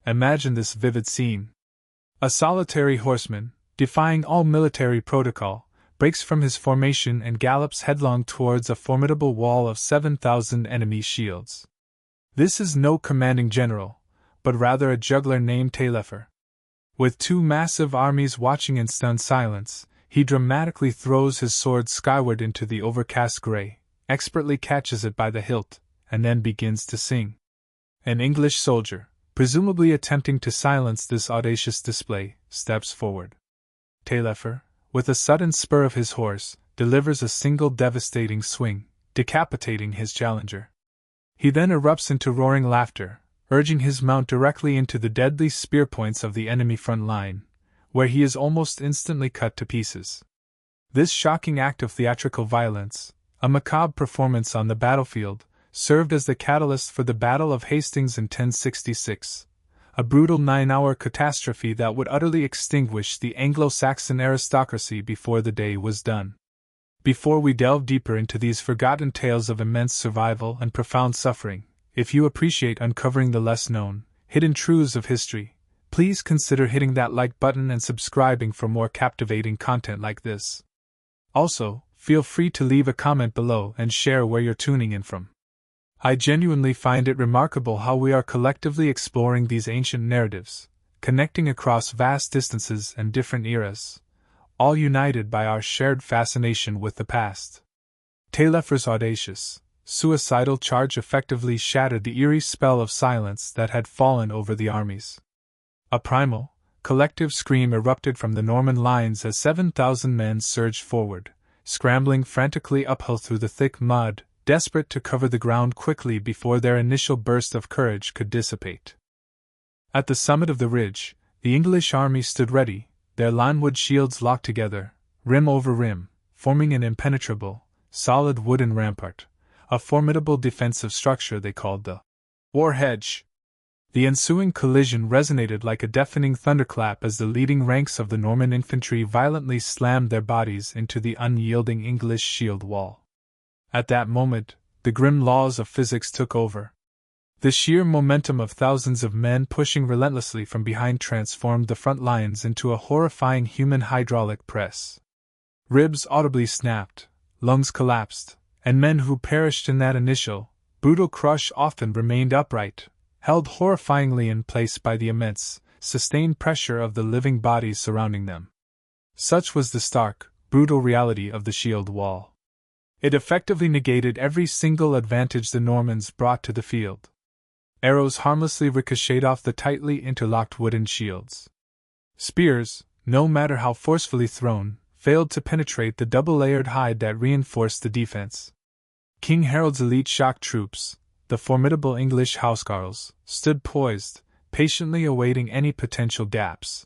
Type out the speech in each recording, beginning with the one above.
Imagine this vivid scene. A solitary horseman, defying all military protocol, breaks from his formation and gallops headlong towards a formidable wall of 7,000 enemy shields. This is no commanding general, but rather a juggler named Taillefer. With two massive armies watching in stunned silence, he dramatically throws his sword skyward into the overcast gray, expertly catches it by the hilt, and then begins to sing. An English soldier, presumably attempting to silence this audacious display, steps forward. Taillefer, with a sudden spur of his horse, delivers a single devastating swing, decapitating his challenger. He then erupts into roaring laughter, urging his mount directly into the deadly spear points of the enemy front line, where he is almost instantly cut to pieces. This shocking act of theatrical violence, a macabre performance on the battlefield, served as the catalyst for the Battle of Hastings in 1066, a brutal 9-hour catastrophe that would utterly extinguish the Anglo-Saxon aristocracy before the day was done. Before we delve deeper into these forgotten tales of immense survival and profound suffering, if you appreciate uncovering the less-known, hidden truths of history, please consider hitting that like button and subscribing for more captivating content like this. Also, feel free to leave a comment below and share where you're tuning in from. I genuinely find it remarkable how we are collectively exploring these ancient narratives, connecting across vast distances and different eras, all united by our shared fascination with the past. Taillefer's audacious, suicidal charge effectively shattered the eerie spell of silence that had fallen over the armies. A primal, collective scream erupted from the Norman lines as 7,000 men surged forward, scrambling frantically uphill through the thick mud, desperate to cover the ground quickly before their initial burst of courage could dissipate. At the summit of the ridge, the English army stood ready, their linewood shields locked together, rim over rim, forming an impenetrable, solid wooden rampart, a formidable defensive structure they called the war hedge. The ensuing collision resonated like a deafening thunderclap as the leading ranks of the Norman infantry violently slammed their bodies into the unyielding English shield wall. At that moment, the grim laws of physics took over. The sheer momentum of thousands of men pushing relentlessly from behind transformed the front lines into a horrifying human hydraulic press. Ribs audibly snapped, lungs collapsed, and men who perished in that initial, brutal crush often remained upright, held horrifyingly in place by the immense, sustained pressure of the living bodies surrounding them. Such was the stark, brutal reality of the shield wall. It effectively negated every single advantage the Normans brought to the field. Arrows harmlessly ricocheted off the tightly interlocked wooden shields. Spears, no matter how forcefully thrown, failed to penetrate the double-layered hide that reinforced the defense. King Harold's elite shock troops, the formidable English housecarls, stood poised, patiently awaiting any potential gaps.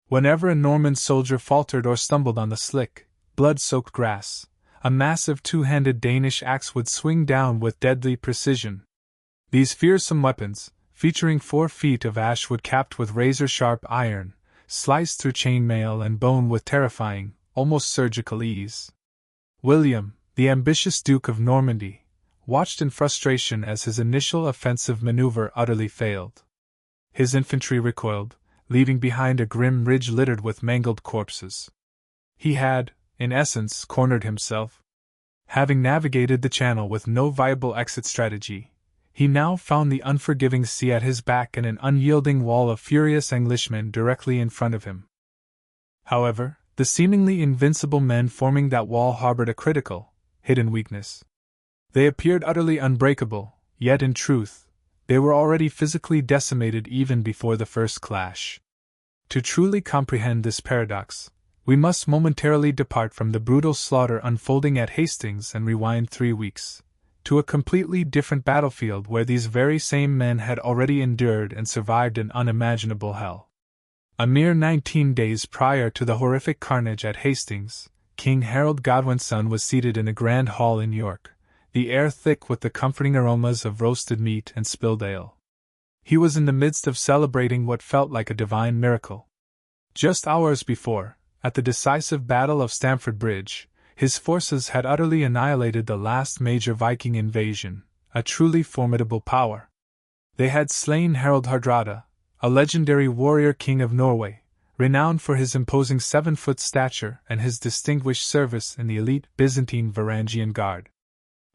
Whenever a Norman soldier faltered or stumbled on the slick, blood-soaked grass, a massive two-handed Danish axe would swing down with deadly precision. These fearsome weapons, featuring 4 feet of ash wood capped with razor-sharp iron, sliced through chainmail and bone with terrifying, almost surgical ease. William, the ambitious Duke of Normandy, watched in frustration as his initial offensive maneuver utterly failed. His infantry recoiled, leaving behind a grim ridge littered with mangled corpses. He had, in essence, cornered himself. Having navigated the channel with no viable exit strategy, he now found the unforgiving sea at his back and an unyielding wall of furious Englishmen directly in front of him. However, the seemingly invincible men forming that wall harbored a critical, hidden weakness. They appeared utterly unbreakable, yet in truth, they were already physically decimated even before the first clash. To truly comprehend this paradox, we must momentarily depart from the brutal slaughter unfolding at Hastings and rewind 3 weeks, to a completely different battlefield where these very same men had already endured and survived an unimaginable hell. A mere 19 days prior to the horrific carnage at Hastings, King Harold Godwin's son was seated in a grand hall in York, the air thick with the comforting aromas of roasted meat and spilled ale. He was in the midst of celebrating what felt like a divine miracle. Just hours before, at the decisive Battle of Stamford Bridge, his forces had utterly annihilated the last major Viking invasion, a truly formidable power. They had slain Harold Hardrada, a legendary warrior king of Norway, renowned for his imposing 7-foot stature and his distinguished service in the elite Byzantine Varangian Guard.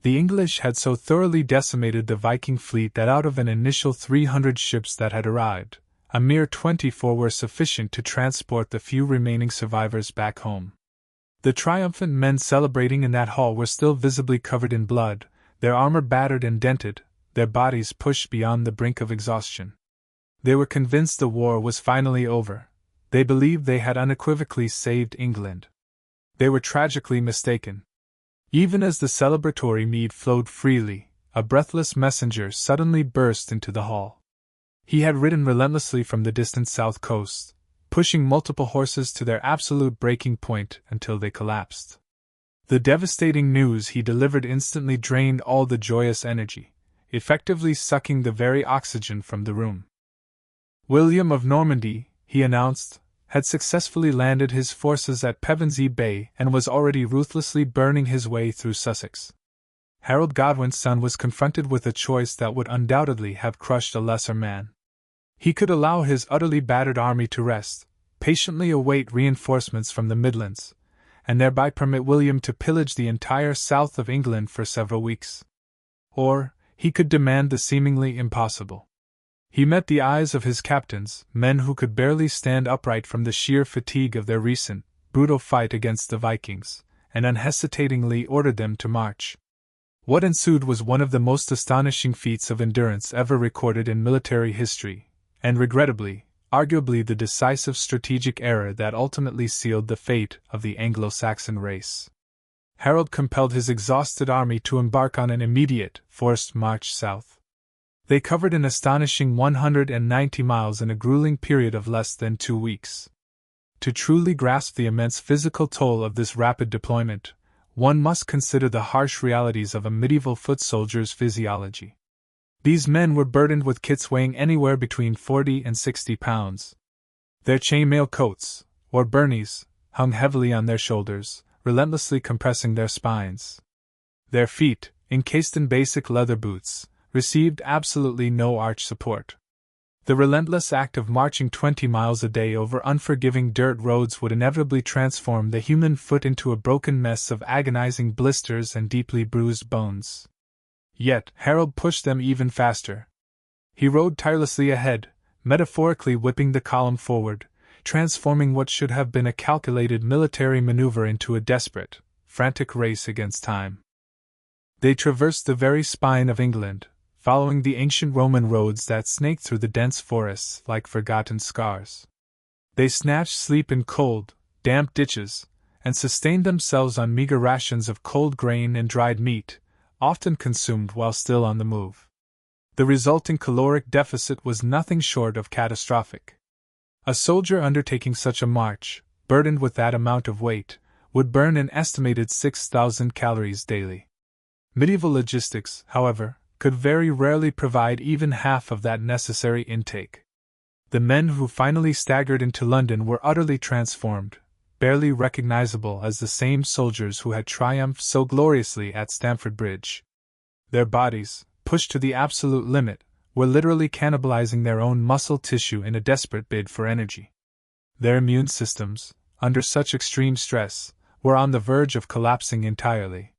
The English had so thoroughly decimated the Viking fleet that out of an initial 300 ships that had arrived, a mere 24 were sufficient to transport the few remaining survivors back home. The triumphant men celebrating in that hall were still visibly covered in blood, their armor battered and dented, their bodies pushed beyond the brink of exhaustion. They were convinced the war was finally over. They believed they had unequivocally saved England. They were tragically mistaken. Even as the celebratory mead flowed freely, a breathless messenger suddenly burst into the hall. He had ridden relentlessly from the distant south coast, pushing multiple horses to their absolute breaking point until they collapsed. The devastating news he delivered instantly drained all the joyous energy, effectively sucking the very oxygen from the room. William of Normandy, he announced, had successfully landed his forces at Pevensey Bay and was already ruthlessly burning his way through Sussex. Harold Godwin's son was confronted with a choice that would undoubtedly have crushed a lesser man. He could allow his utterly battered army to rest, patiently await reinforcements from the Midlands, and thereby permit William to pillage the entire south of England for several weeks. Or, he could demand the seemingly impossible. He met the eyes of his captains, men who could barely stand upright from the sheer fatigue of their recent, brutal fight against the Vikings, and unhesitatingly ordered them to march. What ensued was one of the most astonishing feats of endurance ever recorded in military history, and regrettably, arguably the decisive strategic error that ultimately sealed the fate of the Anglo-Saxon race. Harold compelled his exhausted army to embark on an immediate, forced march south. They covered an astonishing 190 miles in a grueling period of less than 2 weeks. To truly grasp the immense physical toll of this rapid deployment, one must consider the harsh realities of a medieval foot soldier's physiology. These men were burdened with kits weighing anywhere between 40 and 60 pounds. Their chainmail coats, or burnies, hung heavily on their shoulders, relentlessly compressing their spines. Their feet, encased in basic leather boots, received absolutely no arch support. The relentless act of marching 20 miles a day over unforgiving dirt roads would inevitably transform the human foot into a broken mess of agonizing blisters and deeply bruised bones. Yet, Harold pushed them even faster. He rode tirelessly ahead, metaphorically whipping the column forward, transforming what should have been a calculated military maneuver into a desperate, frantic race against time. They traversed the very spine of England, following the ancient Roman roads that snaked through the dense forests like forgotten scars. They snatched sleep in cold, damp ditches, and sustained themselves on meager rations of cold grain and dried meat, often consumed while still on the move. The resulting caloric deficit was nothing short of catastrophic. A soldier undertaking such a march, burdened with that amount of weight, would burn an estimated 6,000 calories daily. Medieval logistics, however, could very rarely provide even half of that necessary intake. The men who finally staggered into London were utterly transformed, barely recognizable as the same soldiers who had triumphed so gloriously at Stamford Bridge. Their bodies, pushed to the absolute limit, were literally cannibalizing their own muscle tissue in a desperate bid for energy. Their immune systems, under such extreme stress, were on the verge of collapsing entirely.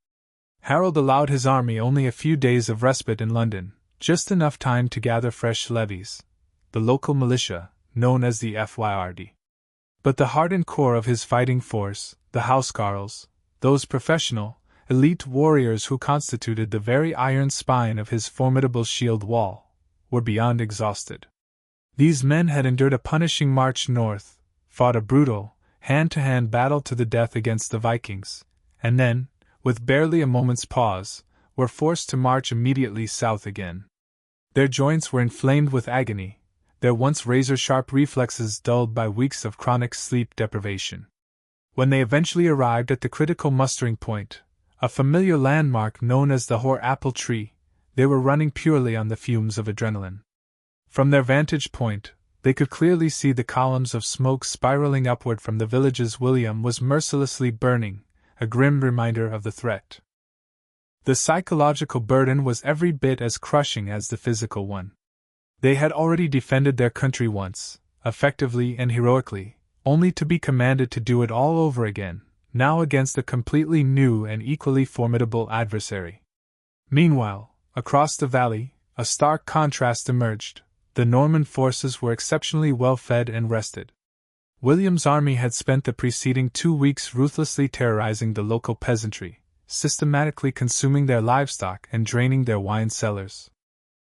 Harold allowed his army only a few days of respite in London, just enough time to gather fresh levies, the local militia, known as the Fyrd. But the hardened core of his fighting force, the housecarls, those professional, elite warriors who constituted the very iron spine of his formidable shield wall, were beyond exhausted. These men had endured a punishing march north, fought a brutal, hand-to-hand battle to the death against the Vikings, and then, with barely a moment's pause, were forced to march immediately south again. Their joints were inflamed with agony, their once razor-sharp reflexes dulled by weeks of chronic sleep deprivation. When they eventually arrived at the critical mustering point, a familiar landmark known as the Hoar Apple Tree, they were running purely on the fumes of adrenaline. From their vantage point, they could clearly see the columns of smoke spiraling upward from the villages William was mercilessly burning, a grim reminder of the threat. The psychological burden was every bit as crushing as the physical one. They had already defended their country once, effectively and heroically, only to be commanded to do it all over again, now against a completely new and equally formidable adversary. Meanwhile, across the valley, a stark contrast emerged. The Norman forces were exceptionally well fed and rested. William's army had spent the preceding 2 weeks ruthlessly terrorizing the local peasantry, systematically consuming their livestock and draining their wine cellars.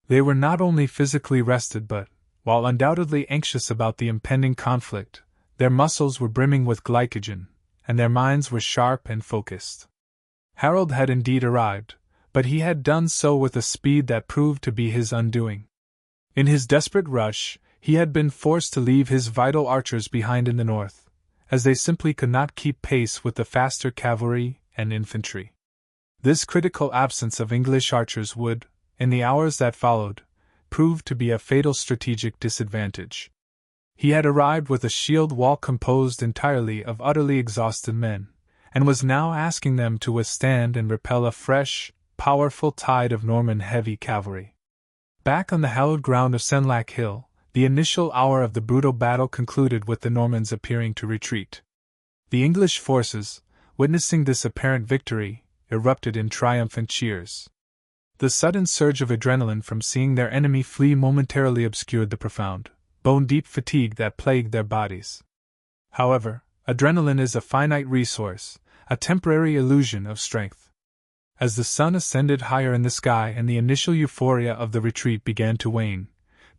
They were not only physically rested but, while undoubtedly anxious about the impending conflict, their muscles were brimming with glycogen, and their minds were sharp and focused. Harold had indeed arrived, but he had done so with a speed that proved to be his undoing. In his desperate rush, he had been forced to leave his vital archers behind in the north, as they simply could not keep pace with the faster cavalry and infantry. This critical absence of English archers would, in the hours that followed, prove to be a fatal strategic disadvantage. He had arrived with a shield wall composed entirely of utterly exhausted men, and was now asking them to withstand and repel a fresh, powerful tide of Norman heavy cavalry. Back on the hallowed ground of Senlac Hill, the initial hour of the brutal battle concluded with the Normans appearing to retreat. The English forces, witnessing this apparent victory, erupted in triumphant cheers. The sudden surge of adrenaline from seeing their enemy flee momentarily obscured the profound, bone-deep fatigue that plagued their bodies. However, adrenaline is a finite resource, a temporary illusion of strength. As the sun ascended higher in the sky and the initial euphoria of the retreat began to wane,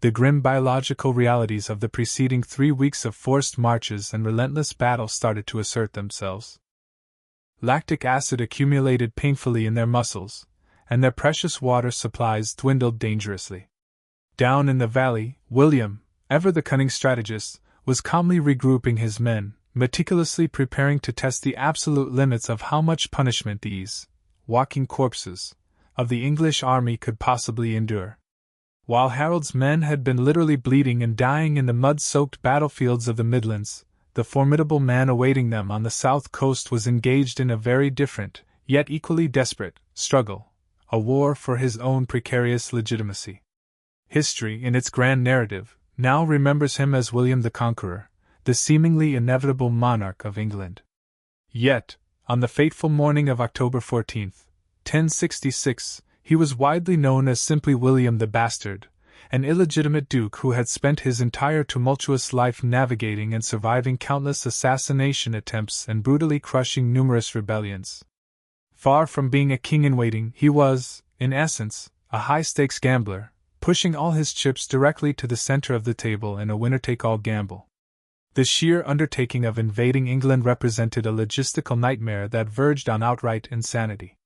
the grim biological realities of the preceding 3 weeks of forced marches and relentless battle started to assert themselves. Lactic acid accumulated painfully in their muscles, and their precious water supplies dwindled dangerously. Down in the valley, William, ever the cunning strategist, was calmly regrouping his men, meticulously preparing to test the absolute limits of how much punishment these walking corpses of the English army could possibly endure. While Harold's men had been literally bleeding and dying in the mud-soaked battlefields of the Midlands, the formidable man awaiting them on the south coast was engaged in a very different, yet equally desperate, struggle, a war for his own precarious legitimacy. History, in its grand narrative, now remembers him as William the Conqueror, the seemingly inevitable monarch of England. Yet, on the fateful morning of October 14, 1066, he was widely known as simply William the Bastard, an illegitimate duke who had spent his entire tumultuous life navigating and surviving countless assassination attempts and brutally crushing numerous rebellions. Far from being a king-in-waiting, he was, in essence, a high-stakes gambler, pushing all his chips directly to the center of the table in a winner-take-all gamble. The sheer undertaking of invading England represented a logistical nightmare that verged on outright insanity.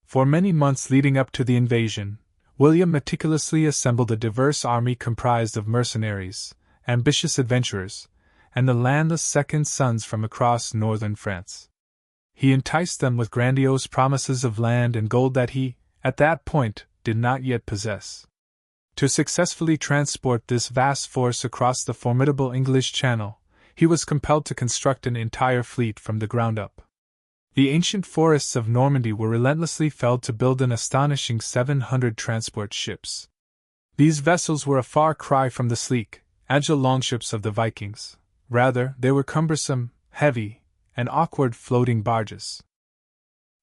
For many months leading up to the invasion, William meticulously assembled a diverse army comprised of mercenaries, ambitious adventurers, and the landless second sons from across northern France. He enticed them with grandiose promises of land and gold that he, at that point, did not yet possess. To successfully transport this vast force across the formidable English Channel, he was compelled to construct an entire fleet from the ground up. The ancient forests of Normandy were relentlessly felled to build an astonishing 700 transport ships. These vessels were a far cry from the sleek, agile longships of the Vikings. Rather, they were cumbersome, heavy, and awkward floating barges.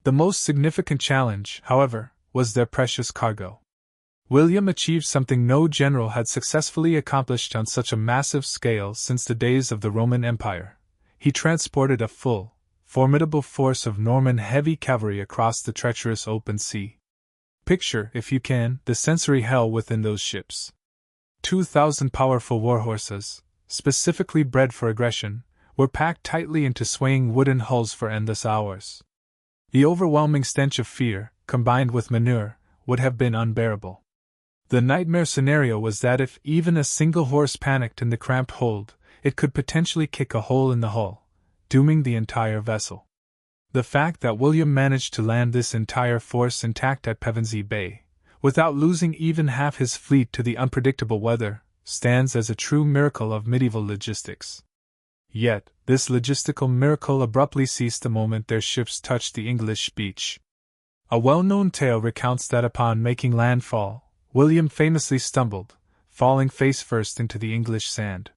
The most significant challenge, however, was their precious cargo. William achieved something no general had successfully accomplished on such a massive scale since the days of the Roman Empire. He transported a full, formidable force of Norman heavy cavalry across the treacherous open sea. Picture, if you can, the sensory hell within those ships. 2,000 powerful warhorses, specifically bred for aggression, were packed tightly into swaying wooden hulls for endless hours. The overwhelming stench of fear, combined with manure, would have been unbearable. The nightmare scenario was that if even a single horse panicked in the cramped hold, it could potentially kick a hole in the hull, dooming the entire vessel. The fact that William managed to land this entire force intact at Pevensey Bay, without losing even half his fleet to the unpredictable weather, stands as a true miracle of medieval logistics. Yet, this logistical miracle abruptly ceased the moment their ships touched the English beach. A well-known tale recounts that upon making landfall, William famously stumbled, falling face first into the English sand.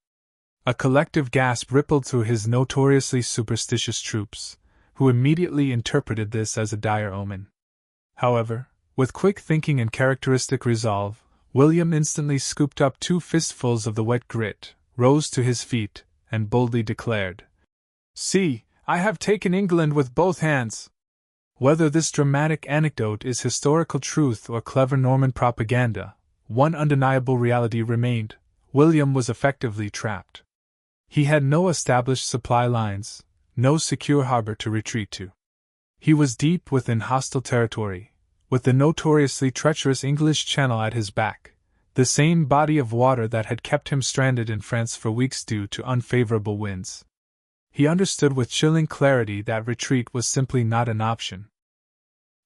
A collective gasp rippled through his notoriously superstitious troops, who immediately interpreted this as a dire omen. However, with quick thinking and characteristic resolve, William instantly scooped up 2 fistfuls of the wet grit, rose to his feet, and boldly declared, "See, I have taken England with both hands!" Whether this dramatic anecdote is historical truth or clever Norman propaganda, one undeniable reality remained: William was effectively trapped. He had no established supply lines, no secure harbor to retreat to. He was deep within hostile territory, with the notoriously treacherous English Channel at his back, the same body of water that had kept him stranded in France for weeks due to unfavorable winds. He understood with chilling clarity that retreat was simply not an option.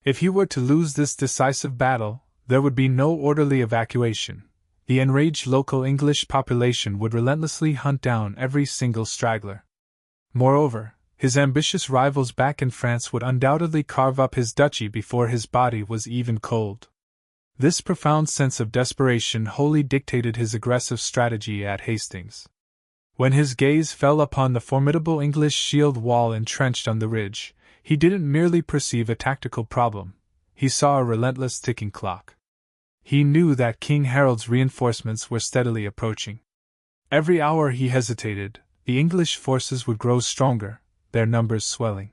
If he were to lose this decisive battle, there would be no orderly evacuation. The enraged local English population would relentlessly hunt down every single straggler. Moreover, his ambitious rivals back in France would undoubtedly carve up his duchy before his body was even cold. This profound sense of desperation wholly dictated his aggressive strategy at Hastings. When his gaze fell upon the formidable English shield wall entrenched on the ridge, he didn't merely perceive a tactical problem, he saw a relentless ticking clock. He knew that King Harold's reinforcements were steadily approaching. Every hour he hesitated, the English forces would grow stronger, their numbers swelling.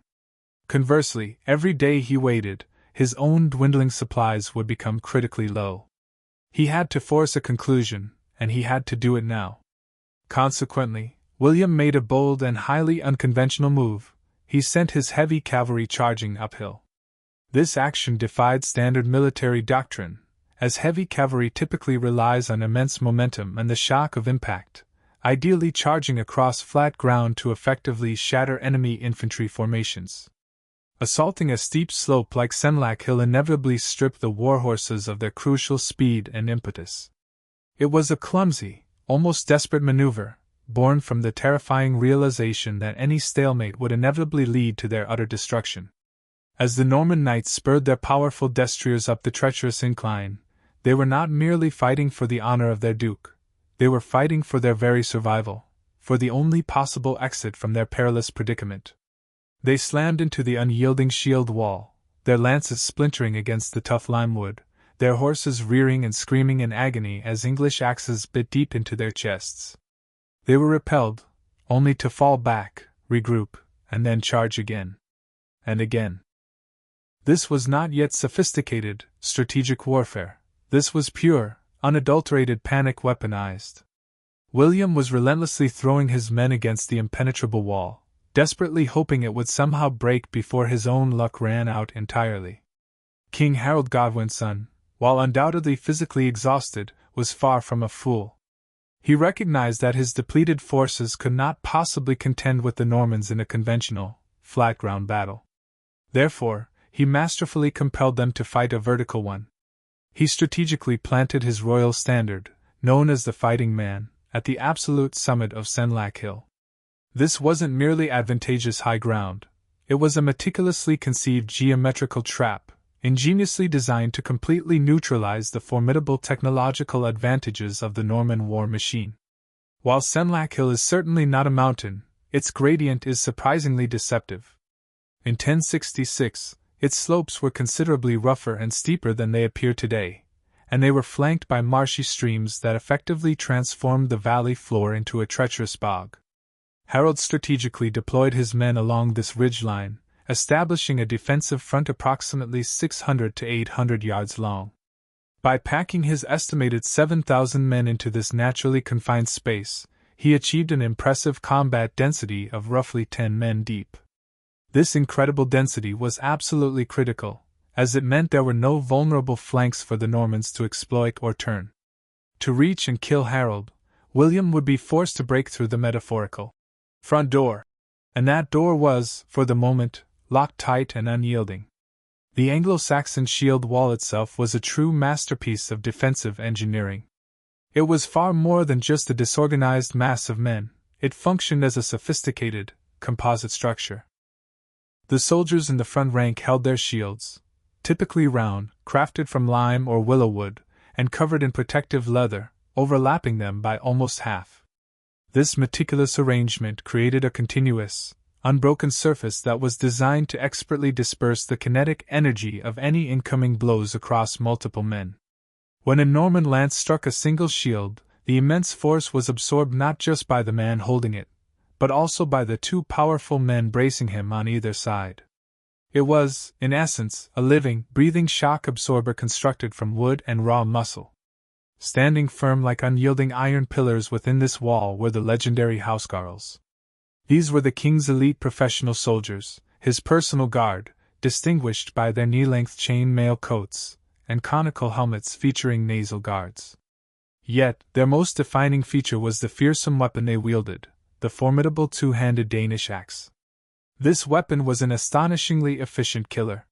Conversely, every day he waited, his own dwindling supplies would become critically low. He had to force a conclusion, and he had to do it now. Consequently, William made a bold and highly unconventional move. He sent his heavy cavalry charging uphill. This action defied standard military doctrine, as heavy cavalry typically relies on immense momentum and the shock of impact, ideally charging across flat ground to effectively shatter enemy infantry formations. Assaulting a steep slope like Senlac Hill inevitably stripped the warhorses of their crucial speed and impetus. It was a clumsy, almost desperate maneuver, born from the terrifying realization that any stalemate would inevitably lead to their utter destruction. As the Norman knights spurred their powerful destriers up the treacherous incline, they were not merely fighting for the honor of their duke, they were fighting for their very survival, for the only possible exit from their perilous predicament. They slammed into the unyielding shield wall, their lances splintering against the tough limewood, their horses rearing and screaming in agony as English axes bit deep into their chests. They were repelled, only to fall back, regroup, and then charge again. And again. This was not yet sophisticated, strategic warfare. This was pure, unadulterated panic weaponized. William was relentlessly throwing his men against the impenetrable wall, desperately hoping it would somehow break before his own luck ran out entirely. King Harold Godwin's son, while undoubtedly physically exhausted, was far from a fool. He recognized that his depleted forces could not possibly contend with the Normans in a conventional, flat-ground battle. Therefore, he masterfully compelled them to fight a vertical one. He strategically planted his royal standard, known as the Fighting Man, at the absolute summit of Senlac Hill. This wasn't merely advantageous high ground, it was a meticulously conceived geometrical trap, ingeniously designed to completely neutralize the formidable technological advantages of the Norman war machine. While Senlac Hill is certainly not a mountain, its gradient is surprisingly deceptive. In 1066, its slopes were considerably rougher and steeper than they appear today, and they were flanked by marshy streams that effectively transformed the valley floor into a treacherous bog. Harold strategically deployed his men along this ridgeline, establishing a defensive front approximately 600 to 800 yards long. By packing his estimated 7,000 men into this naturally confined space, he achieved an impressive combat density of roughly 10 men deep. This incredible density was absolutely critical, as it meant there were no vulnerable flanks for the Normans to exploit or turn. To reach and kill Harold, William would be forced to break through the metaphorical front door, and that door was, for the moment, locked tight and unyielding. The Anglo-Saxon shield wall itself was a true masterpiece of defensive engineering. It was far more than just a disorganized mass of men, it functioned as a sophisticated, composite structure. The soldiers in the front rank held their shields, typically round, crafted from lime or willow wood, and covered in protective leather, overlapping them by almost half. This meticulous arrangement created a continuous, unbroken surface that was designed to expertly disperse the kinetic energy of any incoming blows across multiple men. When a Norman lance struck a single shield, the immense force was absorbed not just by the man holding it, but also by the two powerful men bracing him on either side. It was, in essence, a living, breathing shock absorber constructed from wood and raw muscle. Standing firm like unyielding iron pillars within this wall were the legendary housecarls. These were the king's elite professional soldiers, his personal guard, distinguished by their knee-length chain-mail coats and conical helmets featuring nasal guards. Yet, their most defining feature was the fearsome weapon they wielded, the formidable two-handed Danish axe. This weapon was an astonishingly efficient killer.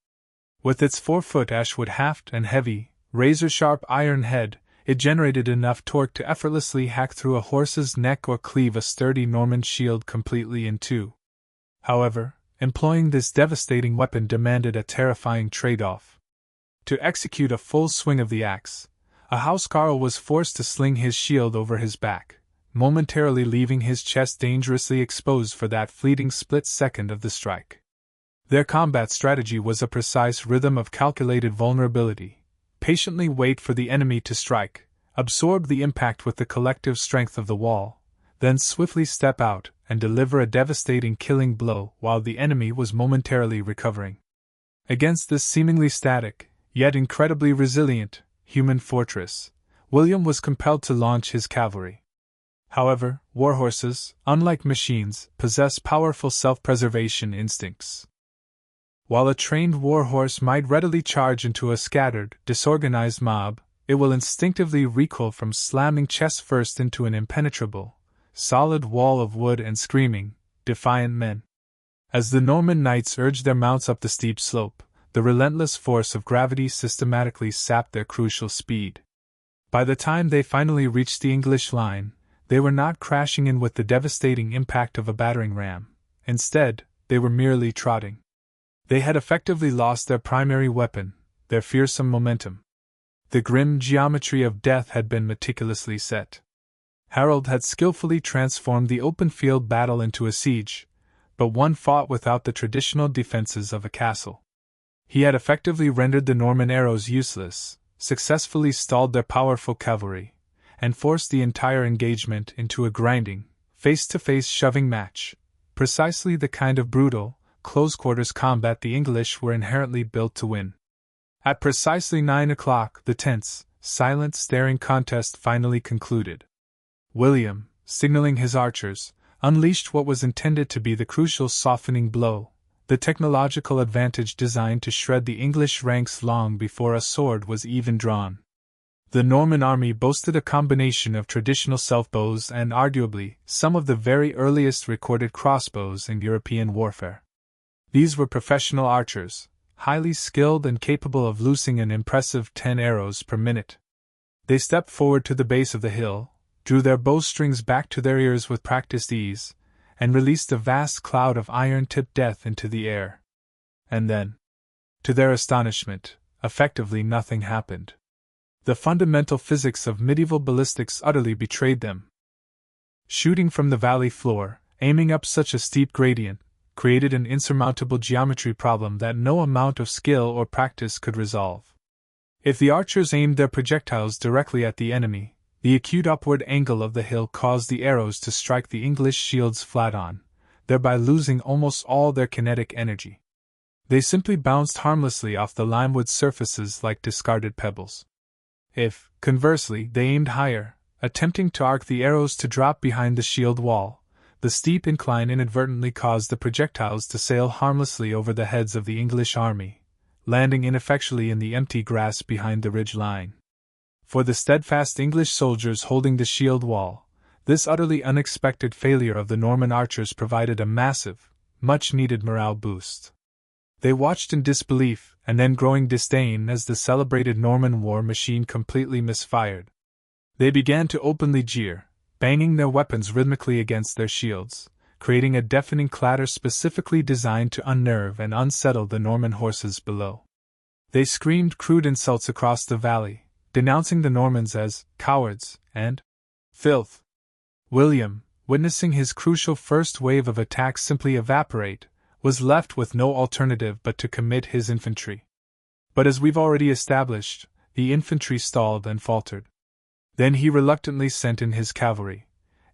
With its 4-foot ashwood haft and heavy, razor-sharp iron head, it generated enough torque to effortlessly hack through a horse's neck or cleave a sturdy Norman shield completely in two. However, employing this devastating weapon demanded a terrifying trade-off. To execute a full swing of the axe, a housecarl was forced to sling his shield over his back, momentarily leaving his chest dangerously exposed for that fleeting split second of the strike. Their combat strategy was a precise rhythm of calculated vulnerability. Patiently wait for the enemy to strike, absorb the impact with the collective strength of the wall, then swiftly step out and deliver a devastating killing blow while the enemy was momentarily recovering. Against this seemingly static, yet incredibly resilient, human fortress, William was compelled to launch his cavalry. However, warhorses, unlike machines, possess powerful self-preservation instincts. While a trained warhorse might readily charge into a scattered, disorganized mob, it will instinctively recoil from slamming chest first into an impenetrable, solid wall of wood and screaming, defiant men. As the Norman knights urged their mounts up the steep slope, the relentless force of gravity systematically sapped their crucial speed. By the time they finally reached the English line, they were not crashing in with the devastating impact of a battering ram. Instead, they were merely trotting. They had effectively lost their primary weapon, their fearsome momentum. The grim geometry of death had been meticulously set. Harold had skillfully transformed the open field battle into a siege, but one fought without the traditional defenses of a castle. He had effectively rendered the Norman arrows useless, successfully stalled their powerful cavalry, and forced the entire engagement into a grinding, face-to-face shoving match, precisely the kind of brutal, close-quarters combat the English were inherently built to win. At precisely 9 o'clock, the tense, silent, staring contest finally concluded. William, signaling his archers, unleashed what was intended to be the crucial softening blow, the technological advantage designed to shred the English ranks long before a sword was even drawn. The Norman army boasted a combination of traditional self-bows and arguably some of the very earliest recorded crossbows in European warfare. These were professional archers, highly skilled and capable of loosing an impressive 10 arrows per minute. They stepped forward to the base of the hill, drew their bowstrings back to their ears with practiced ease, and released a vast cloud of iron-tipped death into the air. And then, to their astonishment, effectively nothing happened. The fundamental physics of medieval ballistics utterly betrayed them. Shooting from the valley floor, aiming up such a steep gradient, created an insurmountable geometry problem that no amount of skill or practice could resolve. If the archers aimed their projectiles directly at the enemy, the acute upward angle of the hill caused the arrows to strike the English shields flat on, thereby losing almost all their kinetic energy. They simply bounced harmlessly off the limewood surfaces like discarded pebbles. If, conversely, they aimed higher, attempting to arc the arrows to drop behind the shield wall, the steep incline inadvertently caused the projectiles to sail harmlessly over the heads of the English army, landing ineffectually in the empty grass behind the ridge line. For the steadfast English soldiers holding the shield wall, this utterly unexpected failure of the Norman archers provided a massive, much-needed morale boost. They watched in disbelief and then growing disdain as the celebrated Norman war machine completely misfired. They began to openly jeer, banging their weapons rhythmically against their shields, creating a deafening clatter specifically designed to unnerve and unsettle the Norman horses below. They screamed crude insults across the valley, denouncing the Normans as cowards and filth. William, witnessing his crucial first wave of attacks simply evaporate, was left with no alternative but to commit his infantry. But as we've already established, the infantry stalled and faltered. Then he reluctantly sent in his cavalry,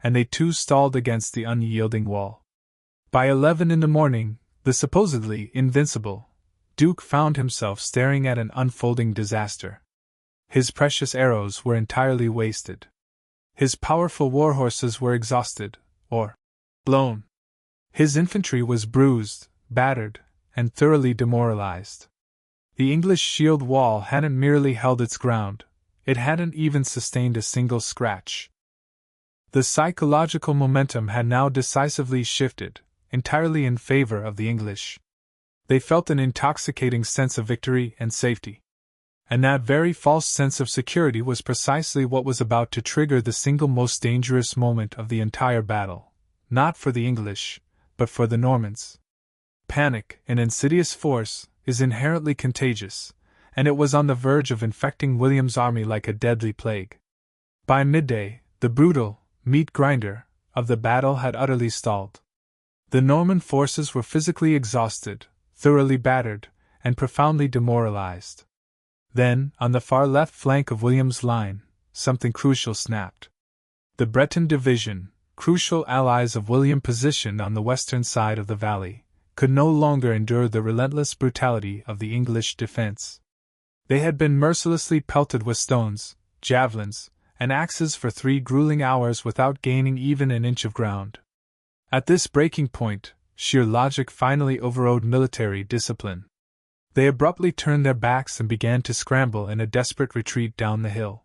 and they too stalled against the unyielding wall. By 11 in the morning, the supposedly invincible Duke found himself staring at an unfolding disaster. His precious arrows were entirely wasted. His powerful war horses were exhausted, or blown. His infantry was bruised, battered, and thoroughly demoralized. The English shield wall hadn't merely held its ground, it hadn't even sustained a single scratch. The psychological momentum had now decisively shifted, entirely in favor of the English. They felt an intoxicating sense of victory and safety. And that very false sense of security was precisely what was about to trigger the single most dangerous moment of the entire battle, not for the English, but for the Normans. Panic, an insidious force, is inherently contagious, and it was on the verge of infecting William's army like a deadly plague. By midday, the brutal meat grinder of the battle had utterly stalled. The Norman forces were physically exhausted, thoroughly battered, and profoundly demoralized. Then, on the far left flank of William's line, something crucial snapped. The Breton division, crucial allies of William positioned on the western side of the valley, could no longer endure the relentless brutality of the English defense. They had been mercilessly pelted with stones, javelins, and axes for 3 grueling hours without gaining even an inch of ground. At this breaking point, sheer logic finally overrode military discipline. They abruptly turned their backs and began to scramble in a desperate retreat down the hill.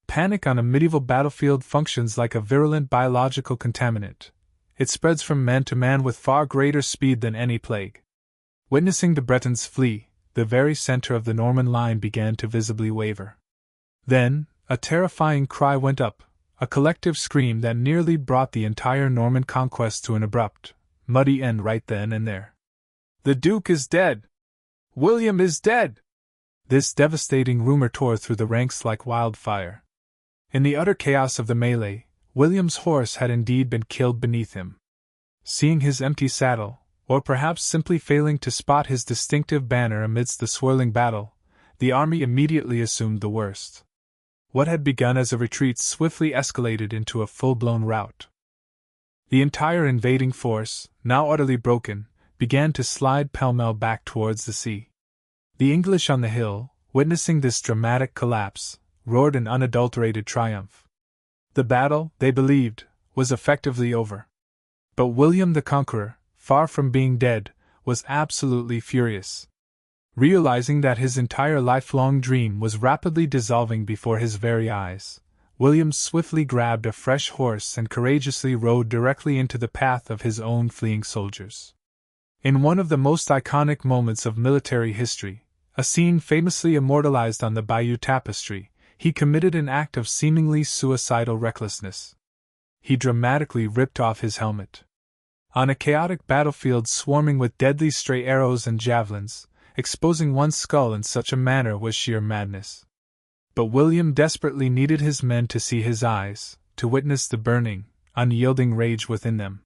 Panic on a medieval battlefield functions like a virulent biological contaminant. It spreads from man to man with far greater speed than any plague. Witnessing the Bretons flee, the very center of the Norman line began to visibly waver. Then, a terrifying cry went up, a collective scream that nearly brought the entire Norman conquest to an abrupt, muddy end right then and there. "The Duke is dead! William is dead!" This devastating rumor tore through the ranks like wildfire. In the utter chaos of the melee, William's horse had indeed been killed beneath him. Seeing his empty saddle, or perhaps simply failing to spot his distinctive banner amidst the swirling battle, the army immediately assumed the worst. What had begun as a retreat swiftly escalated into a full-blown rout. The entire invading force, now utterly broken, began to slide pell-mell back towards the sea. The English on the hill, witnessing this dramatic collapse, roared in unadulterated triumph. The battle, they believed, was effectively over. But William the Conqueror, far from being dead, was absolutely furious. Realizing that his entire lifelong dream was rapidly dissolving before his very eyes, William swiftly grabbed a fresh horse and courageously rode directly into the path of his own fleeing soldiers. In one of the most iconic moments of military history, a scene famously immortalized on the Bayeux Tapestry, he committed an act of seemingly suicidal recklessness. He dramatically ripped off his helmet. On a chaotic battlefield swarming with deadly stray arrows and javelins, exposing one's skull in such a manner was sheer madness. But William desperately needed his men to see his eyes, to witness the burning, unyielding rage within them.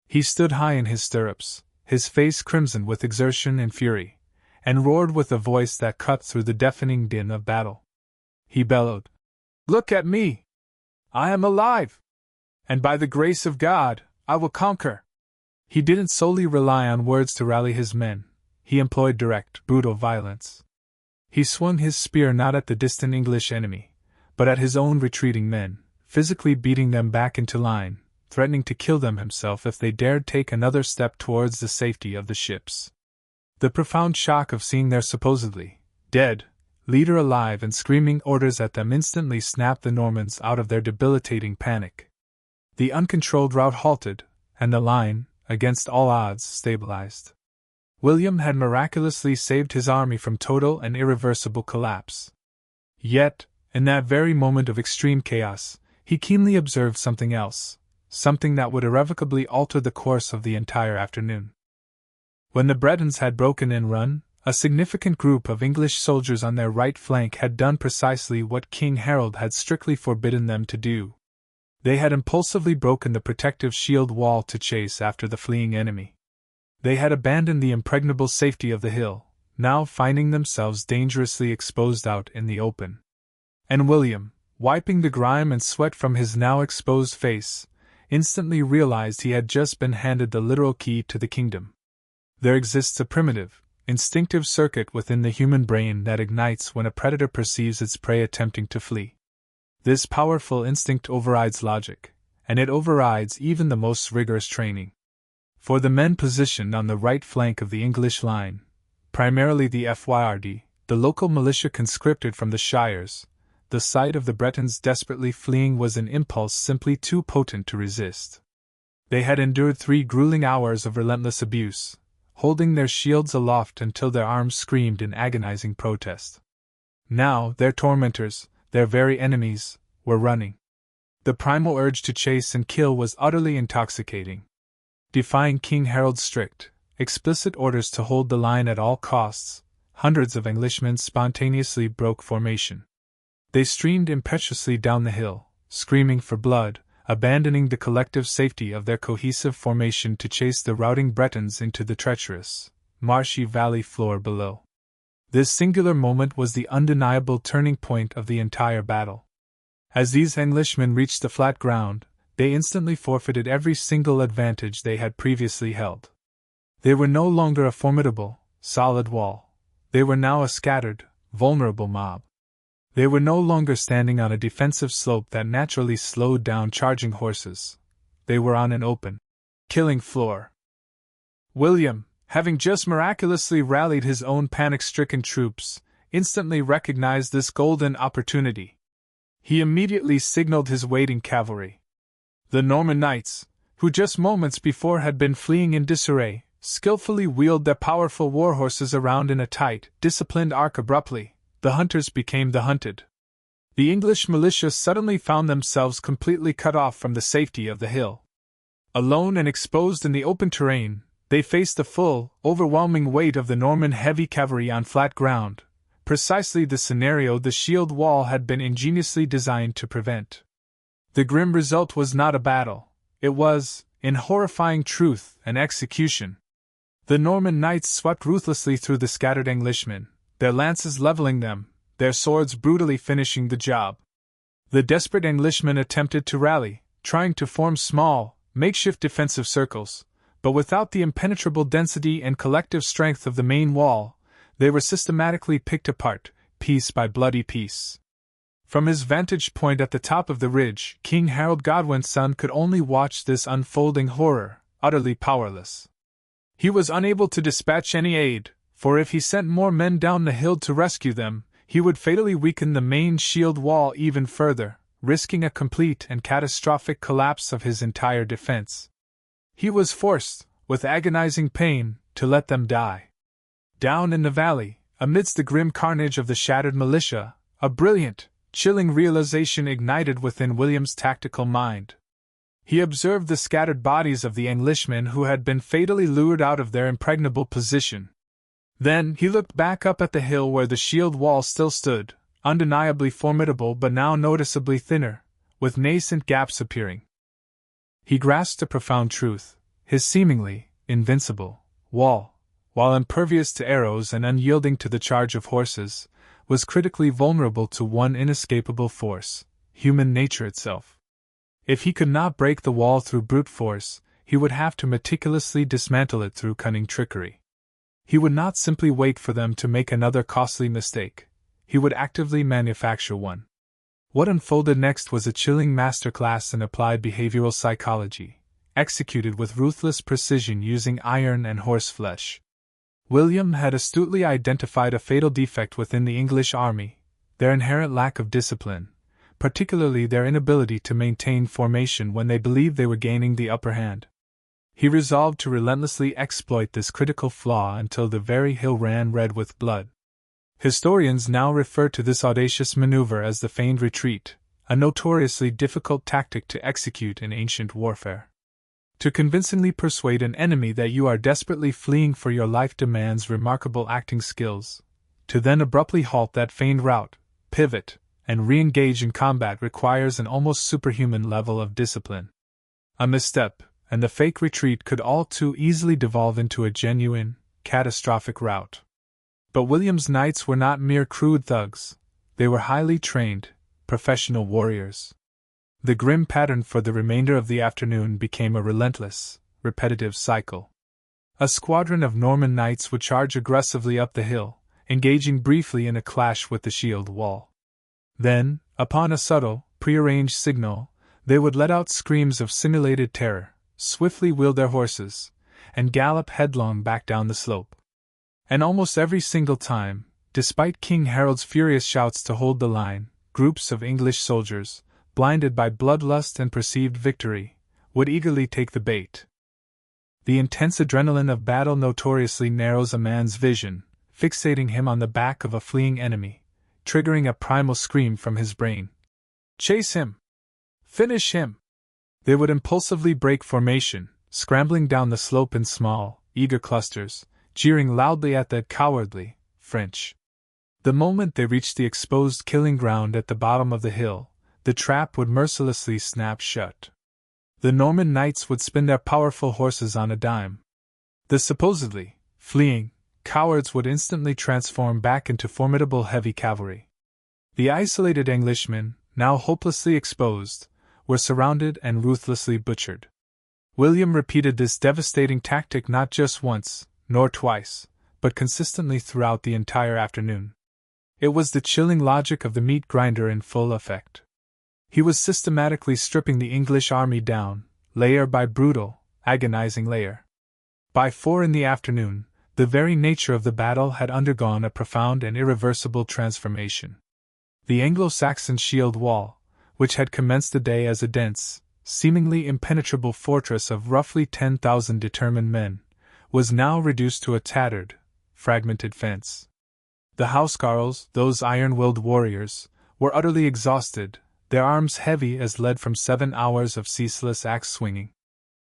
He stood high in his stirrups, his face crimson with exertion and fury, and roared with a voice that cut through the deafening din of battle. He bellowed, "Look at me! I am alive! And by the grace of God, I will conquer!" He didn't solely rely on words to rally his men, he employed direct, brutal violence. He swung his spear not at the distant English enemy, but at his own retreating men, physically beating them back into line, threatening to kill them himself if they dared take another step towards the safety of the ships. The profound shock of seeing their supposedly dead leader alive and screaming orders at them instantly snapped the Normans out of their debilitating panic. The uncontrolled rout halted, and the line, against all odds, stabilized. William had miraculously saved his army from total and irreversible collapse. Yet, in that very moment of extreme chaos, he keenly observed something else, something that would irrevocably alter the course of the entire afternoon. When the Bretons had broken and run, a significant group of English soldiers on their right flank had done precisely what King Harold had strictly forbidden them to do. They had impulsively broken the protective shield wall to chase after the fleeing enemy. They had abandoned the impregnable safety of the hill, now finding themselves dangerously exposed out in the open. And William, wiping the grime and sweat from his now exposed face, instantly realized he had just been handed the literal key to the kingdom. There exists a primitive, instinctive circuit within the human brain that ignites when a predator perceives its prey attempting to flee. This powerful instinct overrides logic, and it overrides even the most rigorous training. For the men positioned on the right flank of the English line, primarily the Feigned, the local militia conscripted from the shires, the sight of the Bretons desperately fleeing was an impulse simply too potent to resist. They had endured 3 grueling hours of relentless abuse, holding their shields aloft until their arms screamed in agonizing protest. Now, their tormentors, their very enemies, were running. The primal urge to chase and kill was utterly intoxicating. Defying King Harold's strict, explicit orders to hold the line at all costs, hundreds of Englishmen spontaneously broke formation. They streamed impetuously down the hill, screaming for blood, abandoning the collective safety of their cohesive formation to chase the routing Bretons into the treacherous, marshy valley floor below. This singular moment was the undeniable turning point of the entire battle. As these Englishmen reached the flat ground, they instantly forfeited every single advantage they had previously held. They were no longer a formidable, solid wall. They were now a scattered, vulnerable mob. They were no longer standing on a defensive slope that naturally slowed down charging horses. They were on an open, killing floor. William, having just miraculously rallied his own panic-stricken troops, instantly recognized this golden opportunity. He immediately signaled his waiting cavalry. The Norman knights, who just moments before had been fleeing in disarray, skillfully wheeled their powerful war horses around in a tight, disciplined arc abruptly. The hunters became the hunted. The English militia suddenly found themselves completely cut off from the safety of the hill. Alone and exposed in the open terrain, they faced the full, overwhelming weight of the Norman heavy cavalry on flat ground, precisely the scenario the shield wall had been ingeniously designed to prevent. The grim result was not a battle, it was, in horrifying truth, an execution. The Norman knights swept ruthlessly through the scattered Englishmen, their lances leveling them, their swords brutally finishing the job. The desperate Englishmen attempted to rally, trying to form small, makeshift defensive circles, but without the impenetrable density and collective strength of the main wall, they were systematically picked apart, piece by bloody piece. From his vantage point at the top of the ridge, King Harold Godwin's son could only watch this unfolding horror, utterly powerless. He was unable to dispatch any aid, for if he sent more men down the hill to rescue them, he would fatally weaken the main shield wall even further, risking a complete and catastrophic collapse of his entire defense. He was forced, with agonizing pain, to let them die. Down in the valley, amidst the grim carnage of the shattered militia, a brilliant, chilling realization ignited within William's tactical mind. He observed the scattered bodies of the Englishmen who had been fatally lured out of their impregnable position. Then he looked back up at the hill where the shield wall still stood, undeniably formidable but now noticeably thinner, with nascent gaps appearing. He grasped a profound truth: his seemingly invincible wall, while impervious to arrows and unyielding to the charge of horses, was critically vulnerable to one inescapable force: human nature itself. If he could not break the wall through brute force, he would have to meticulously dismantle it through cunning trickery. He would not simply wait for them to make another costly mistake, he would actively manufacture one. What unfolded next was a chilling masterclass in applied behavioral psychology, executed with ruthless precision using iron and horseflesh. William had astutely identified a fatal defect within the English army: their inherent lack of discipline, particularly their inability to maintain formation when they believed they were gaining the upper hand. He resolved to relentlessly exploit this critical flaw until the very hill ran red with blood. Historians now refer to this audacious maneuver as the feigned retreat, a notoriously difficult tactic to execute in ancient warfare. To convincingly persuade an enemy that you are desperately fleeing for your life demands remarkable acting skills. To then abruptly halt that feigned rout, pivot, and re-engage in combat requires an almost superhuman level of discipline. A misstep, and the fake retreat could all too easily devolve into a genuine, catastrophic rout. But William's knights were not mere crude thugs. They were highly trained, professional warriors. The grim pattern for the remainder of the afternoon became a relentless, repetitive cycle. A squadron of Norman knights would charge aggressively up the hill, engaging briefly in a clash with the shield wall. Then, upon a subtle, prearranged signal, they would let out screams of simulated terror, swiftly wheel their horses, and gallop headlong back down the slope. And almost every single time, despite King Harold's furious shouts to hold the line, groups of English soldiers, blinded by bloodlust and perceived victory, would eagerly take the bait. The intense adrenaline of battle notoriously narrows a man's vision, fixating him on the back of a fleeing enemy, triggering a primal scream from his brain. Chase him! Finish him! They would impulsively break formation, scrambling down the slope in small, eager clusters, jeering loudly at the cowardly French. The moment they reached the exposed killing ground at the bottom of the hill, the trap would mercilessly snap shut. The Norman knights would spin their powerful horses on a dime. The supposedly fleeing cowards would instantly transform back into formidable heavy cavalry. The isolated Englishmen, now hopelessly exposed, were surrounded and ruthlessly butchered. William repeated this devastating tactic not just once, nor twice, but consistently throughout the entire afternoon. It was the chilling logic of the meat grinder in full effect. He was systematically stripping the English army down, layer by brutal, agonizing layer. By 4 in the afternoon, the very nature of the battle had undergone a profound and irreversible transformation. The Anglo-Saxon shield wall, which had commenced the day as a dense, seemingly impenetrable fortress of roughly 10,000 determined men, was now reduced to a tattered, fragmented fence. The housecarls, those iron-willed warriors, were utterly exhausted, their arms heavy as lead from 7 hours of ceaseless axe-swinging.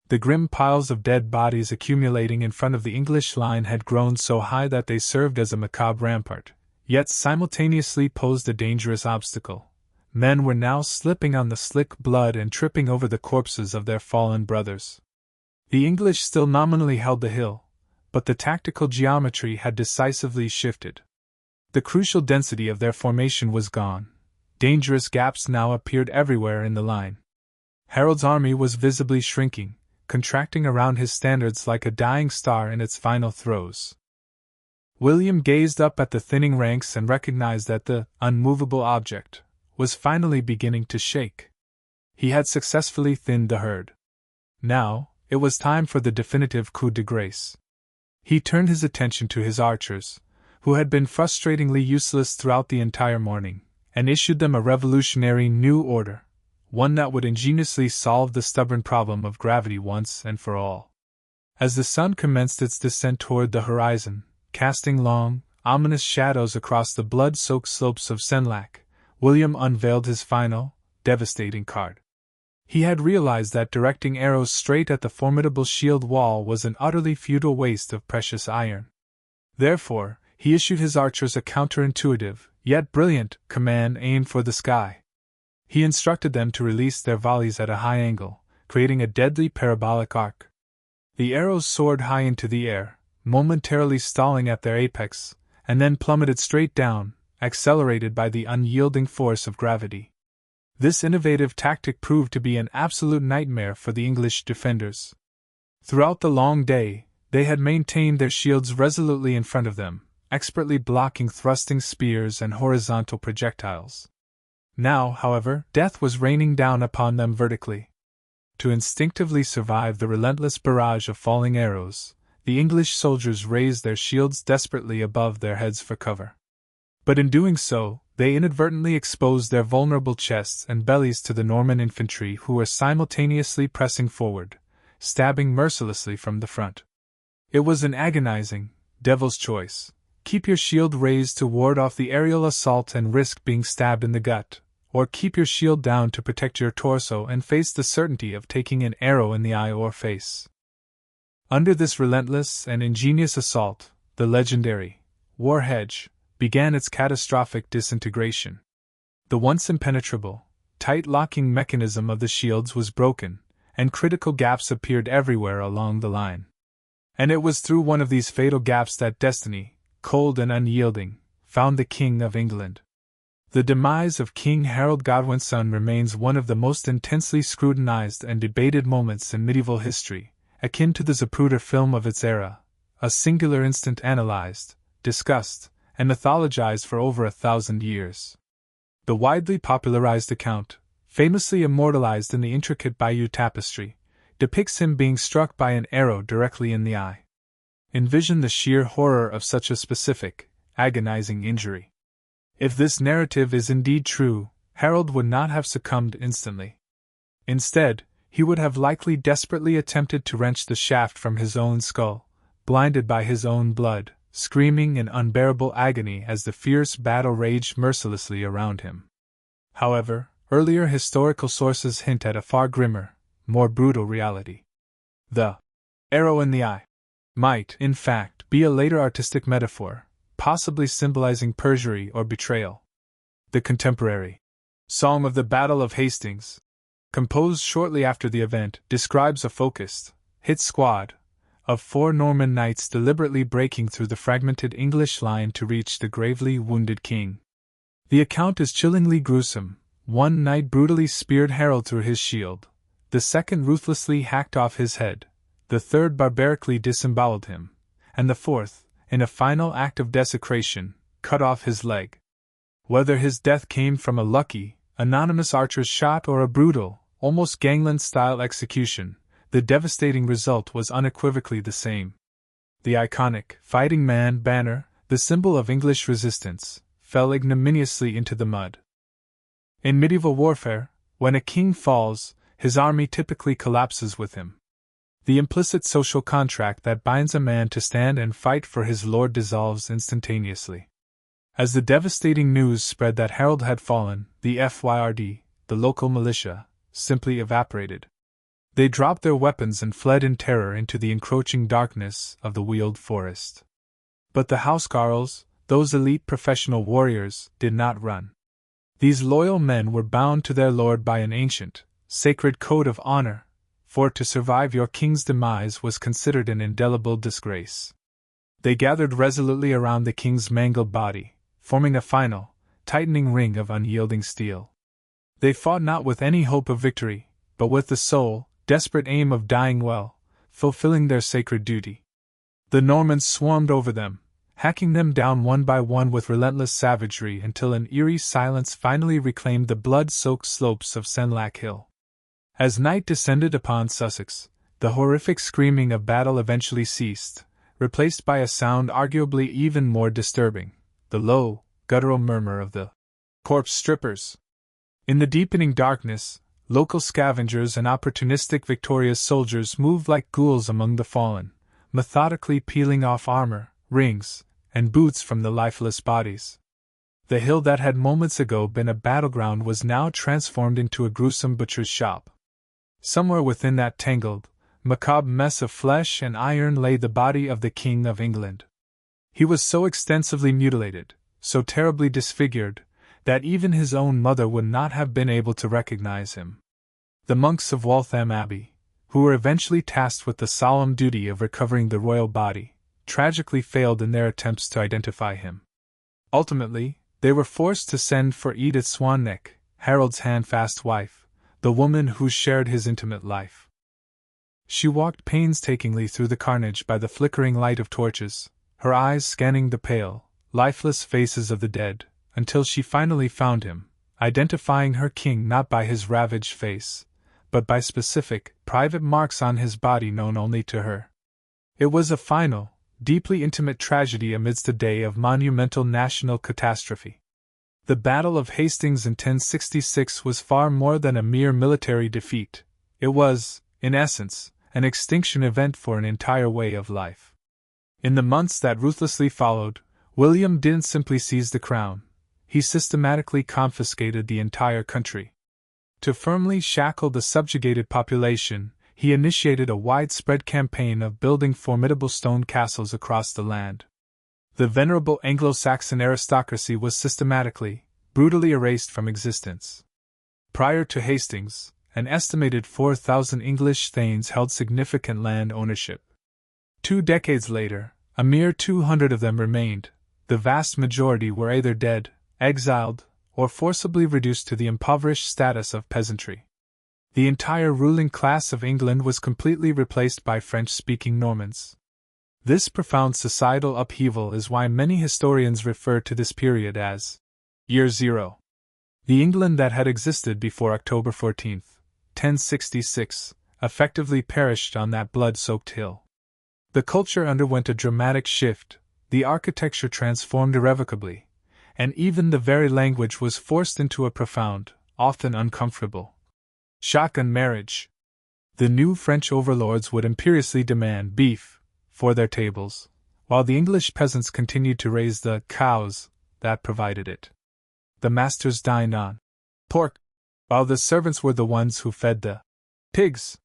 The grim piles of dead bodies accumulating in front of the English line had grown so high that they served as a macabre rampart, yet simultaneously posed a dangerous obstacle. Men were now slipping on the slick blood and tripping over the corpses of their fallen brothers. The English still nominally held the hill, but the tactical geometry had decisively shifted. The crucial density of their formation was gone. Dangerous gaps now appeared everywhere in the line. Harold's army was visibly shrinking, contracting around his standards like a dying star in its final throes. William gazed up at the thinning ranks and recognized that the unmovable object was finally beginning to shake. He had successfully thinned the herd. Now, it was time for the definitive coup de grace. He turned his attention to his archers, who had been frustratingly useless throughout the entire morning, and issued them a revolutionary new order, one that would ingeniously solve the stubborn problem of gravity once and for all. As the sun commenced its descent toward the horizon, casting long, ominous shadows across the blood-soaked slopes of Senlac, William unveiled his final, devastating card. He had realized that directing arrows straight at the formidable shield wall was an utterly futile waste of precious iron. Therefore, he issued his archers a counterintuitive, yet brilliant, command aimed for the sky. He instructed them to release their volleys at a high angle, creating a deadly parabolic arc. The arrows soared high into the air, momentarily stalling at their apex, and then plummeted straight down, accelerated by the unyielding force of gravity. This innovative tactic proved to be an absolute nightmare for the English defenders. Throughout the long day, they had maintained their shields resolutely in front of them, expertly blocking thrusting spears and horizontal projectiles. Now, however, death was raining down upon them vertically. To instinctively survive the relentless barrage of falling arrows, the English soldiers raised their shields desperately above their heads for cover. But in doing so, they inadvertently exposed their vulnerable chests and bellies to the Norman infantry who were simultaneously pressing forward, stabbing mercilessly from the front. It was an agonizing, devil's choice. Keep your shield raised to ward off the aerial assault and risk being stabbed in the gut, or keep your shield down to protect your torso and face the certainty of taking an arrow in the eye or face. Under this relentless and ingenious assault, the legendary war hedge began its catastrophic disintegration. The once impenetrable, tight-locking mechanism of the shields was broken, and critical gaps appeared everywhere along the line. And it was through one of these fatal gaps that destiny, cold and unyielding, found the King of England. The demise of King Harold Godwin's son remains one of the most intensely scrutinized and debated moments in medieval history, akin to the Zapruder film of its era, a singular instant analyzed, discussed, and mythologized for over 1,000 years. The widely popularized account, famously immortalized in the intricate Bayeux Tapestry, depicts him being struck by an arrow directly in the eye. Envision the sheer horror of such a specific, agonizing injury. If this narrative is indeed true, Harold would not have succumbed instantly. Instead, he would have likely desperately attempted to wrench the shaft from his own skull, blinded by his own blood, screaming in unbearable agony as the fierce battle raged mercilessly around him. However, earlier historical sources hint at a far grimmer, more brutal reality. The arrow in the eye might, in fact, be a later artistic metaphor, possibly symbolizing perjury or betrayal. The contemporary Song of the Battle of Hastings, composed shortly after the event, describes a focused, hit squad of 4 Norman knights deliberately breaking through the fragmented English line to reach the gravely wounded king. The account is chillingly gruesome. One knight brutally speared Harold through his shield, the second ruthlessly hacked off his head, the third barbarically disemboweled him, and the fourth, in a final act of desecration, cut off his leg. Whether his death came from a lucky, anonymous archer's shot or a brutal, almost gangland-style execution, the devastating result was unequivocally the same. The iconic fighting man banner, the symbol of English resistance, fell ignominiously into the mud. In medieval warfare, when a king falls, his army typically collapses with him. The implicit social contract that binds a man to stand and fight for his lord dissolves instantaneously. As the devastating news spread that Harold had fallen, the FYRD, the local militia, simply evaporated. They dropped their weapons and fled in terror into the encroaching darkness of the Weald Forest. But the Housecarls, those elite professional warriors, did not run. These loyal men were bound to their lord by an ancient, sacred code of honor, for to survive your king's demise was considered an indelible disgrace. They gathered resolutely around the king's mangled body, forming a final, tightening ring of unyielding steel. They fought not with any hope of victory, but with the sole, desperate aim of dying well, fulfilling their sacred duty. The Normans swarmed over them, hacking them down one by one with relentless savagery until an eerie silence finally reclaimed the blood-soaked slopes of Senlac Hill. As night descended upon Sussex, the horrific screaming of battle eventually ceased, replaced by a sound arguably even more disturbing, the low, guttural murmur of the corpse strippers. In the deepening darkness, local scavengers and opportunistic victorious soldiers moved like ghouls among the fallen, methodically peeling off armor, rings, and boots from the lifeless bodies. The hill that had moments ago been a battleground was now transformed into a gruesome butcher's shop. Somewhere within that tangled, macabre mess of flesh and iron lay the body of the King of England. He was so extensively mutilated, so terribly disfigured, that even his own mother would not have been able to recognize him. The monks of Waltham Abbey, who were eventually tasked with the solemn duty of recovering the royal body, tragically failed in their attempts to identify him. Ultimately, they were forced to send for Edith Swanneck, Harold's handfast wife, the woman who shared his intimate life. She walked painstakingly through the carnage by the flickering light of torches, her eyes scanning the pale, lifeless faces of the dead, until she finally found him, identifying her king not by his ravaged face, but by specific, private marks on his body known only to her. It was a final, deeply intimate tragedy amidst a day of monumental national catastrophe. The Battle of Hastings in 1066 was far more than a mere military defeat. It was, in essence, an extinction event for an entire way of life. In the months that ruthlessly followed, William didn't simply seize the crown. he systematically confiscated the entire country. To firmly shackle the subjugated population, he initiated a widespread campaign of building formidable stone castles across the land. The venerable Anglo-Saxon aristocracy was systematically, brutally erased from existence. Prior to Hastings, an estimated 4,000 English thanes held significant land ownership. 2 decades later, a mere 200 of them remained. The vast majority were either dead, exiled, or forcibly reduced to the impoverished status of peasantry. The entire ruling class of England was completely replaced by French-speaking Normans. This profound societal upheaval is why many historians refer to this period as Year Zero. The England that had existed before October 14, 1066, effectively perished on that blood-soaked hill. The culture underwent a dramatic shift, the architecture transformed irrevocably, and even the very language was forced into a profound, often uncomfortable, shotgun marriage. The new French overlords would imperiously demand beef for their tables, while the English peasants continued to raise the cows that provided it. The masters dined on pork, while the servants were the ones who fed the pigs.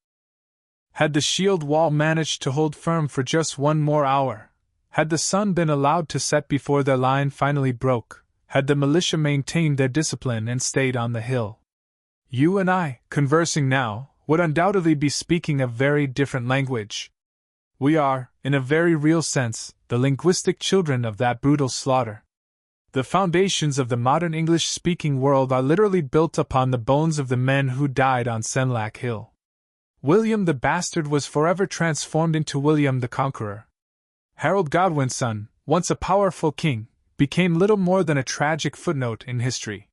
Had the shield wall managed to hold firm for just 1 more hour? Had the sun been allowed to set before their line finally broke? Had the militia maintained their discipline and stayed on the hill? You and I, conversing now, would undoubtedly be speaking a very different language. We are, in a very real sense, the linguistic children of that brutal slaughter. The foundations of the modern English-speaking world are literally built upon the bones of the men who died on Senlac Hill. William the Bastard was forever transformed into William the Conqueror. Harold Godwin's son, once a powerful king, became little more than a tragic footnote in history.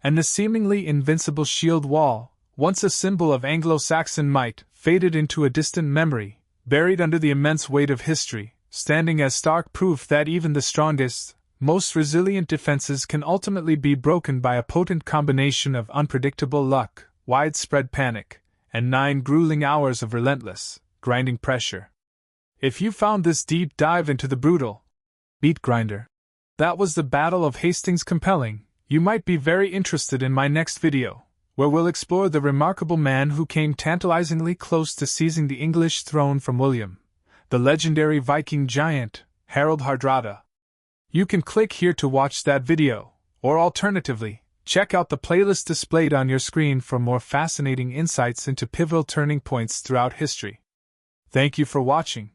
And the seemingly invincible shield wall, once a symbol of Anglo-Saxon might, faded into a distant memory, buried under the immense weight of history, standing as stark proof that even the strongest, most resilient defenses can ultimately be broken by a potent combination of unpredictable luck, widespread panic, and 9 grueling hours of relentless, grinding pressure. If you found this deep dive into the brutal meat grinder that was the Battle of Hastings compelling, you might be very interested in my next video, where we'll explore the remarkable man who came tantalizingly close to seizing the English throne from William, the legendary Viking giant, Harold Hardrada. You can click here to watch that video, or alternatively, check out the playlist displayed on your screen for more fascinating insights into pivotal turning points throughout history. Thank you for watching.